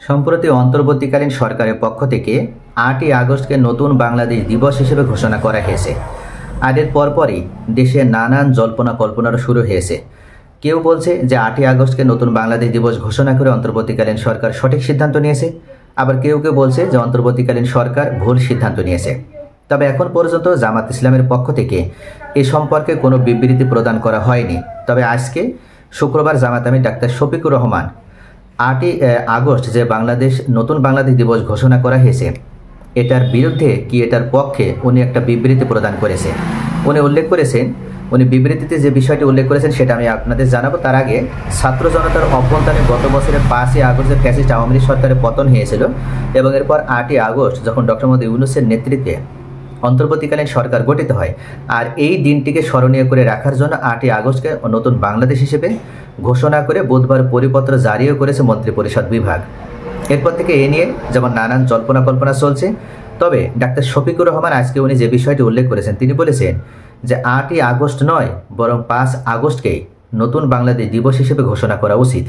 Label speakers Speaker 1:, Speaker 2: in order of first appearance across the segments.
Speaker 1: সম্প্রতি অন্তর্বর্তীকালীন সরকারের পক্ষ থেকে ৮ই আগস্টকে নতুন বাংলাদেশ দিবস হিসেবে ঘোষণা করা হয়েছে। আর এর পরপরই দেশে নানান জল্পনা কল্পনারও শুরু হয়েছে। কেউ বলছে যে ৮ই আগস্টকে নতুন বাংলাদেশ দিবস ঘোষণা করে অন্তর্বর্তীকালীন সরকার সঠিক সিদ্ধান্ত নিয়েছে, আবার কেউ কেউ বলছে যে অন্তর্বর্তীকালীন সরকার ভুল সিদ্ধান্ত নিয়েছে। তবে এখন পর্যন্ত জামাত ইসলামের পক্ষ থেকে এ সম্পর্কে কোনো বিবৃতি প্রদান করা হয়নি। তবে আজকে শুক্রবার জামাত আমির ডাক্তার শফিকুর রহমান ৮ই আগস্ট যে নতুন বাংলাদেশ দিবস ঘোষণা করা হয়েছে এটার বিরুদ্ধে কি এটার পক্ষে উনি একটা বিবৃতি প্রদান করেছে। উনি বিবৃতিতে যে বিষয়টি উল্লেখ করেছেন সেটা আমি আপনাদের জানাবো। তার আগে ছাত্র জনতার অভ্যন্তরে গত বছরের 5ই আগস্ট যে ফ্যাসিস্ট আওয়ামী লীগ সরকারের পতন হয়েছিল এবং এরপর 8ই আগস্ট যখন ডক্টর মোহাম্মদ ইউনূসের নেতৃত্বে অন্তর্বর্তীকালীন সরকার গঠিত হয়, আর এই দিনটিকে স্মরণীয় করে রাখার জন্য 8ই আগস্টকে নতুন বাংলাদেশ হিসেবে ঘোষণা করে বুধবার পরিপত্র জারিও করেছে মন্ত্রিপরিষদ বিভাগ। এরপর থেকে এ নিয়ে যেমন নানান জল্পনা কল্পনা চলছে। তবে ডাক্তার শফিকুর রহমান আজকে উনি যে বিষয়টি উল্লেখ করেছেন, তিনি বলেছেন যে 8ই আগস্ট নয় বরং 5 আগস্টকেই নতুন বাংলাদেশ দিবস হিসেবে ঘোষণা করা উচিত।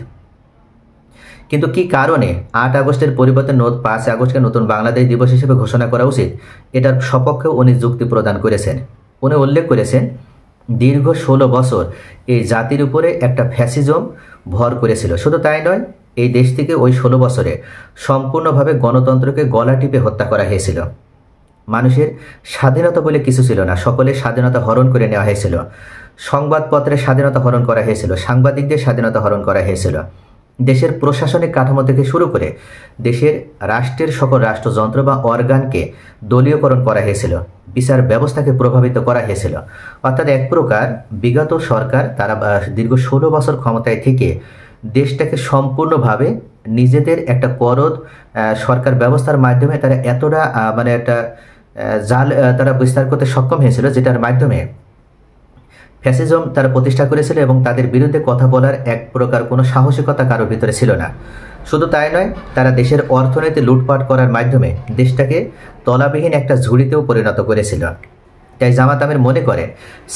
Speaker 1: কিন্তু কি কারণে 8 আগস্টের পরিবর্তে 5 আগস্টকে নতুন বাংলাদেশ দিবস হিসেবে ঘোষণা করা উচিত, এটার সপক্ষে উনি যুক্তি প্রদান করেছেন। উনি উল্লেখ করেছেন দীর্ঘ 16 বছর এই জাতির উপরে একটা ফ্যাসিজম ভর করেছিল। শুধু তাই নয়, এই দেশ থেকে ওই 16 বছরে সম্পূর্ণভাবে গণতন্ত্রকে গলা টিপে হত্যা করা হয়েছিল। মানুষের স্বাধীনতা বলে কিছু ছিল না, সকলের স্বাধীনতা হরণ করে নেওয়া হয়েছিল। সংবাদপত্রের স্বাধীনতা হরণ করা হয়েছিল, সাংবাদিকদের স্বাধীনতা হরণ করা হয়েছিল। দেশের প্রশাসনিক কাঠামো থেকে শুরু করে দেশের রাষ্ট্রের সকল রাষ্ট্রযন্ত্র বা অর্গানকে দলীয়করণ করা হয়েছিল, বিচার ব্যবস্থাকে প্রভাবিত করা হয়েছিল। অর্থাৎ এক প্রকার বিগত সরকার তারা দীর্ঘ 16 বছর ক্ষমতায় থেকে দেশটাকে সম্পূর্ণভাবে নিজেদের একটা করদ সরকার ব্যবস্থার মাধ্যমে তারা এতটা একটা জাল তারা বিস্তার করতে সক্ষম হয়েছিল, যেটার মাধ্যমে ফ্যাসিজম তারা প্রতিষ্ঠা করেছিল এবং তাদের বিরুদ্ধে কথা বলার এক প্রকার কোনো সাহসিকতা কারোর ভিতরে ছিল না। শুধু তাই নয়, তারা দেশের অর্থনীতি লুটপাট করার মাধ্যমে দেশটাকে তলাবিহীন একটা ঝুড়িতেও পরিণত করেছিল। তাই জামাত আমির মনে করে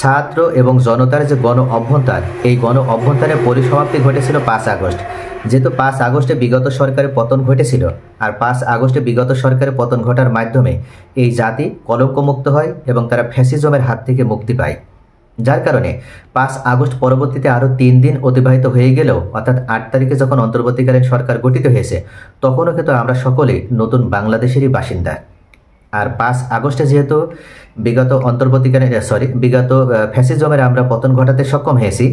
Speaker 1: ছাত্র এবং জনতার যে গণ অভ্যুত্থান, এই গণ অভ্যুত্থানের পরিসমাপ্তি ঘটেছিল 5 আগস্ট। যেহেতু 5 আগস্টে বিগত সরকারের পতন ঘটেছিল, আর 5 আগস্টে বিগত সরকারের পতন ঘটার মাধ্যমে এই জাতি কলঙ্কমুক্ত হয় এবং তারা ফ্যাসিজমের হাত থেকে মুক্তি পায়। যার কারণে 5 আগস্ট পরবর্তীতে আরও 3 দিন অতিবাহিত হয়ে গেলেও, অর্থাৎ 8 তারিখে যখন অন্তর্বর্তীকালীন সরকার গঠিত হয়েছে তখনও কিন্তু আমরা সকলেই নতুন বাংলাদেশেরই বাসিন্দা। আর 5 আগস্টে যেহেতু বিগত ফ্যাসিজমের আমরা পতন ঘটাতে সক্ষম হয়েছি,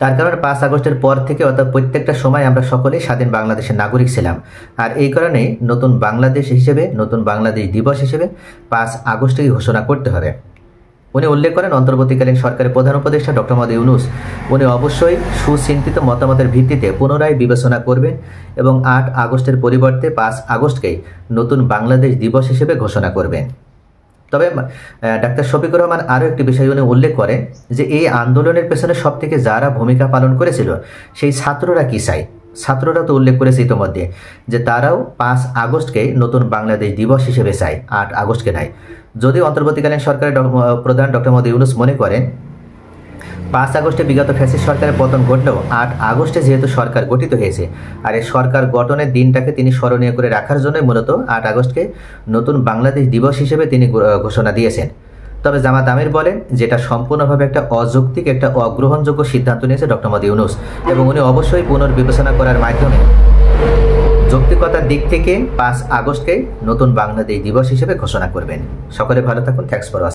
Speaker 1: তার কারণে 5 আগস্টের পর থেকে অর্থাৎ প্রত্যেকটা সময় আমরা সকলেই স্বাধীন বাংলাদেশের নাগরিক ছিলাম। আর এই কারণেই নতুন বাংলাদেশ হিসেবে, নতুন বাংলাদেশ দিবস হিসেবে 5 আগস্টেই ঘোষণা করতে হবে। উনি উল্লেখ করেন অন্তর্বর্তীকালীন সরকারের প্রধান উপদেষ্টা ডক্টর মোহাম্মদ ইউনূস উনি অবশ্যই সুচিন্তিত মতামতের ভিত্তিতে পুনরায় বিবেচনা করবেন এবং 8 আগস্টের পরিবর্তে 5 আগস্টকেই নতুন বাংলাদেশ দিবস হিসেবে ঘোষণা করবেন। তবে ডাক্তার শফিকুর রহমান আরও একটি বিষয় উনি উল্লেখ করেন যে এই আন্দোলনের পেছনে সবথেকে যারা ভূমিকা পালন করেছিল সেই ছাত্ররা কি চায়। ছাত্ররা তো উল্লেখ করেছে ইতোমধ্যে যে তারাও 5 আগস্টকে নতুন বাংলাদেশ দিবস হিসেবে চায়, 8 আগস্টকে নাই। যদি অন্তর্বর্তীকালীন সরকারের প্রধান ডক্টর মোহাম্মদ ইউনূস মনে করেন 5 আগস্টে বিগত ফ্যাসিস্ট সরকারের পতন ঘটলেও 8 আগস্টে যেহেতু সরকার গঠিত হয়েছে, আর এই সরকার গঠনের দিনটাকে তিনি স্মরণীয় করে রাখার জন্যই মূলত 8 আগস্টকে নতুন বাংলাদেশ দিবস হিসেবে তিনি ঘোষণা দিয়েছেন। তবে জামাত আমির বলেন যেটা সম্পূর্ণভাবে একটা অযৌক্তিক, একটা অগ্রহণযোগ্য সিদ্ধান্ত নিয়েছে ডক্টর মোহাম্মদ ইউনূস এবং উনি অবশ্যই পুনর্বিবেচনা করার মাধ্যমে যৌক্তিকতার দিক থেকে 5 আগস্টকে নতুন বাংলাদেশ দিবস হিসেবে ঘোষণা করবেন। সকলে ভালো থাকুন। Thanks for watching.